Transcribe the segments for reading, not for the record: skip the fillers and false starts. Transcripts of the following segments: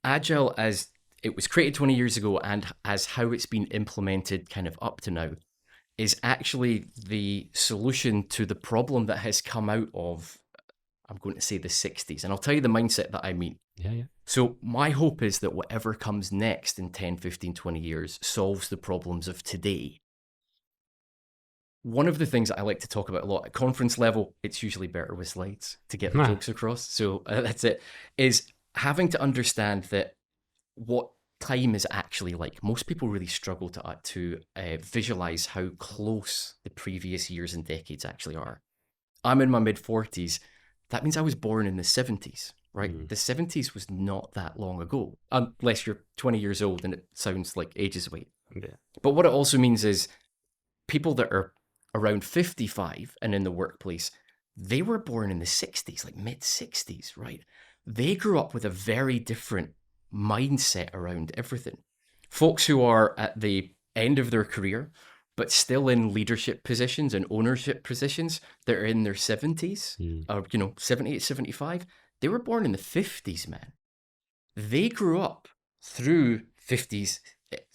Agile, as it was created 20 years ago and as how it's been implemented kind of up to now, is actually the solution to the problem that has come out of, I'm going to say, the 60s. And I'll tell you the mindset that I mean. Yeah. So my hope is that whatever comes next in 10, 15, 20 years solves the problems of today. One of the things that I like to talk about a lot at conference level, it's usually better with slides to get the jokes across. So that's it, is having to understand that what time is actually like. Most people really struggle to visualize how close the previous years and decades actually are. I'm in my mid-40s. That means I was born in the 70s, right? The 70s was not that long ago, unless you're 20 years old and it sounds like ages away. Yeah. But what it also means is people that are around 55 and in the workplace, they were born in the 60s, like mid-60s, right? They grew up with a very different mindset around everything. Folks who are at the end of their career, but still in leadership positions and ownership positions that are in their 70s, or 78, 75, they were born in the 50s, man. They grew up through 50s,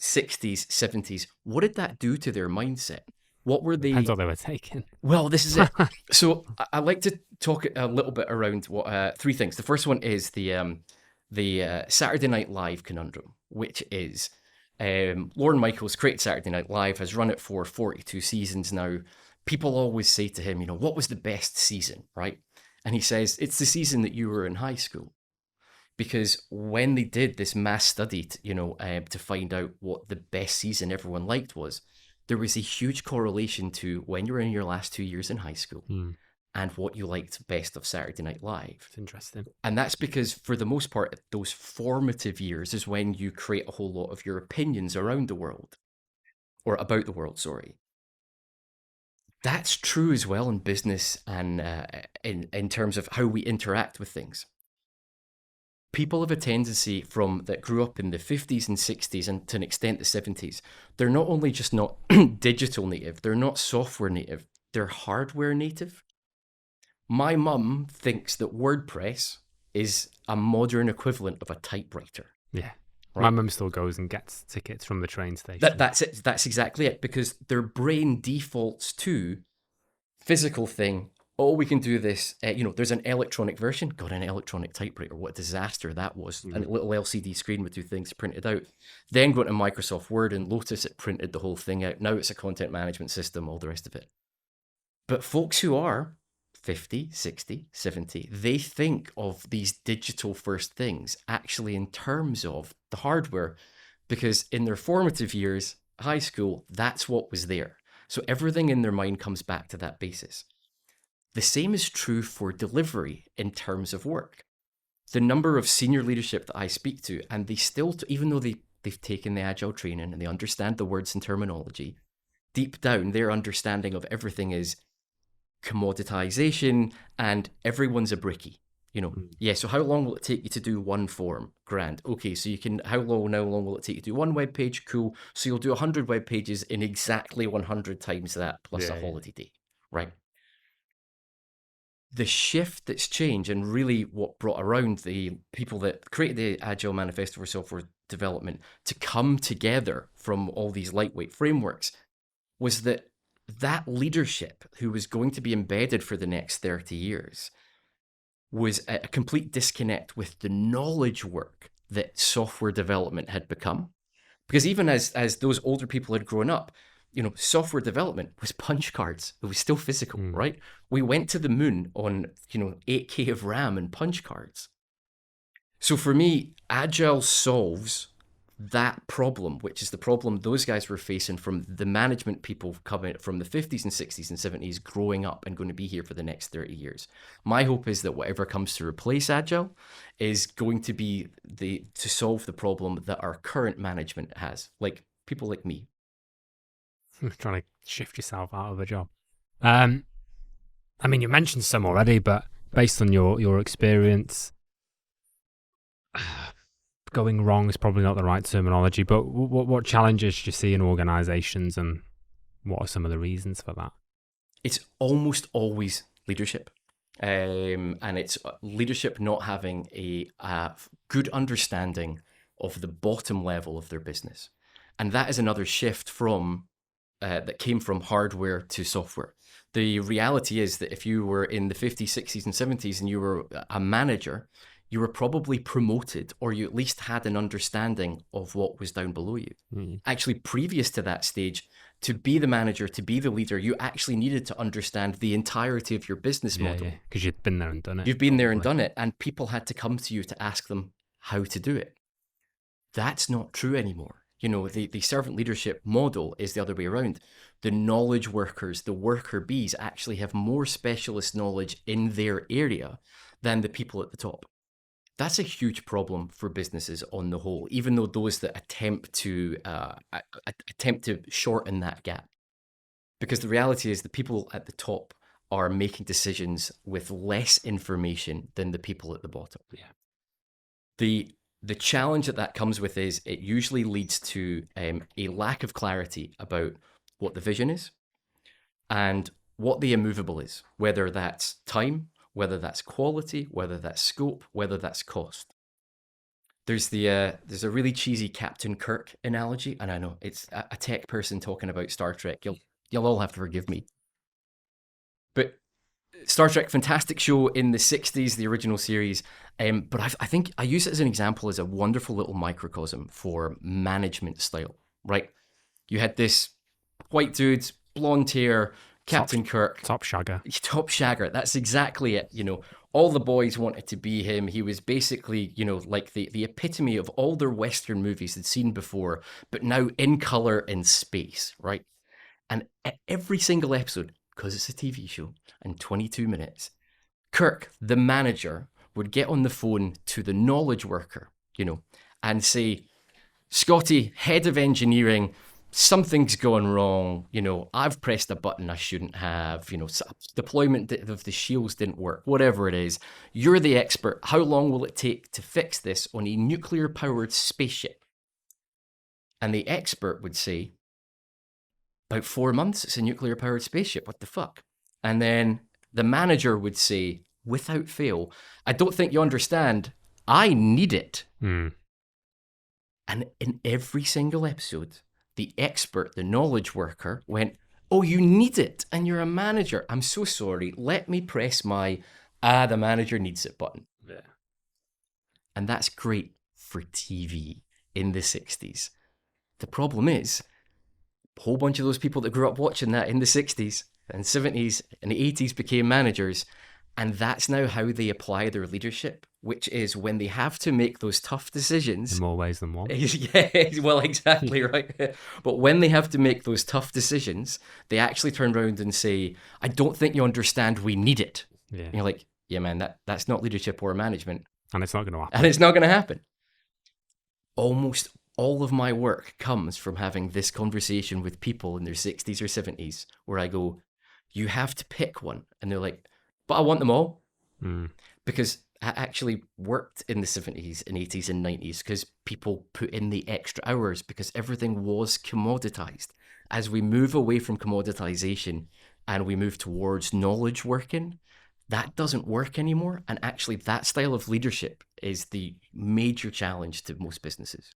60s, 70s. What did that do to their mindset? What were they? Depends what they were taking. Well, this is it. So I like to talk a little bit around what three things. The first one is the Saturday Night Live conundrum, which is Lorne Michaels created Saturday Night Live, has run it for 42 seasons now. People always say to him, what was the best season, right? And he says, it's the season that you were in high school. Because when they did this mass study, to find out what the best season everyone liked was, there was a huge correlation to when you were in your last 2 years in high school and what you liked best of Saturday Night Live. It's interesting. And that's because, for the most part, those formative years is when you create a whole lot of your opinions around the world, or about the world, sorry. That's true as well in business and in terms of how we interact with things. People have a tendency that grew up in the 50s and 60s and to an extent the 70s. They're not only just not digital native, they're not software native, they're hardware native. My mum thinks that WordPress is a modern equivalent of a typewriter. Yeah. Right? My mum still goes and gets tickets from the train station. That's it. That's exactly it, because their brain defaults to physical thing. Oh, we can do this. There's an electronic version. Got an electronic typewriter. What a disaster that was. And a little LCD screen with two things printed out. Then got to Microsoft Word and Lotus. It printed the whole thing out. Now it's a content management system, all the rest of it. But folks who are 50, 60, 70, they think of these digital first things actually in terms of the hardware, because in their formative years, high school, that's what was there. So everything in their mind comes back to that basis. The same is true for delivery in terms of work. The number of senior leadership that I speak to, and they still, even though they've taken the Agile training and they understand the words and terminology, deep down their understanding of everything is commoditization and everyone's a brickie. Yeah, so how long will it take you to do one form? Grand. Okay, so how long will it take you to do one web page? Cool. So you'll do 100 web pages in exactly 100 times that plus a holiday day, right? The shift that's changed, and really what brought around the people that created the Agile Manifesto for Software Development to come together from all these lightweight frameworks, was that leadership who was going to be embedded for the next 30 years was a complete disconnect with the knowledge work that software development had become. Because even as those older people had grown up, software development was punch cards. It was still physical, right? We went to the moon on, 8K of RAM and punch cards. So for me, Agile solves that problem, which is the problem those guys were facing from the management people coming from the 50s and 60s and 70s, growing up and going to be here for the next 30 years. My hope is that whatever comes to replace Agile is going to be to solve the problem that our current management has, like people like me. Trying to shift yourself out of a job. You mentioned some already, but based on your experience, going wrong is probably not the right terminology, but what challenges do you see in organizations, and what are some of the reasons for that? It's almost always leadership. And it's leadership not having a good understanding of the bottom level of their business. And that is another shift from that came from hardware to software. The reality is that if you were in the 50s, 60s, and 70s and you were a manager, you were probably promoted, or you at least had an understanding of what was down below you. Actually, previous to that stage, to be the manager, to be the leader, you actually needed to understand the entirety of your business model. Because you'd been there and done it. You've been there and done it, and people had to come to you to ask them how to do it. That's not true anymore. The servant leadership model is the other way around. The knowledge workers, the worker bees, actually have more specialist knowledge in their area than the people at the top. That's a huge problem for businesses on the whole, even though those that attempt to shorten that gap. Because the reality is the people at the top are making decisions with less information than the people at the bottom. Yeah. The challenge that comes with is it usually leads to a lack of clarity about what the vision is and what the immovable is, whether that's time, whether that's quality, whether that's scope, whether that's cost. There's a really cheesy Captain Kirk analogy, and I know it's a tech person talking about Star Trek. You'll all have to forgive me, but Star Trek, fantastic show in the 60s, the original series. But I think I use it as an example as a wonderful little microcosm for management style, right? You had this white dude, blonde hair, Captain Kirk. Top shagger. Top shagger. That's exactly it. All the boys wanted to be him. He was basically, like the epitome of all their Western movies they'd seen before, but now in color in space, right? And every single episode, because it's a TV show, in 22 minutes, Kirk, the manager, would get on the phone to the knowledge worker, and say, Scotty, head of engineering, something's gone wrong. I've pressed a button I shouldn't have. Deployment of the shields didn't work, whatever it is. You're the expert. How long will it take to fix this on a nuclear-powered spaceship? And the expert would say, about 4 months, it's a nuclear-powered spaceship. What the fuck? And then the manager would say, without fail, I don't think you understand. I need it. And in every single episode, the expert, the knowledge worker, went, oh, you need it, and you're a manager. I'm so sorry. Let me press my, the manager needs it button. Yeah. And that's great for TV in the 60s. The problem is, a whole bunch of those people that grew up watching that in the 60s and 70s and the 80s became managers, and that's now how they apply their leadership, which is when they have to make those tough decisions. In more ways than one. Yeah, well, exactly, right. But when they have to make those tough decisions, they actually turn around and say, I don't think you understand, we need it. Yeah. And you're like, yeah, man, that's not leadership or management. And it's not going to happen. And it's not going to happen. Almost all of my work comes from having this conversation with people in their 60s or 70s where I go, you have to pick one. And they're like, but I want them all. Because I actually worked in the 70s and 80s and 90s because people put in the extra hours because everything was commoditized. As we move away from commoditization and we move towards knowledge working, that doesn't work anymore. And actually that style of leadership is the major challenge to most businesses.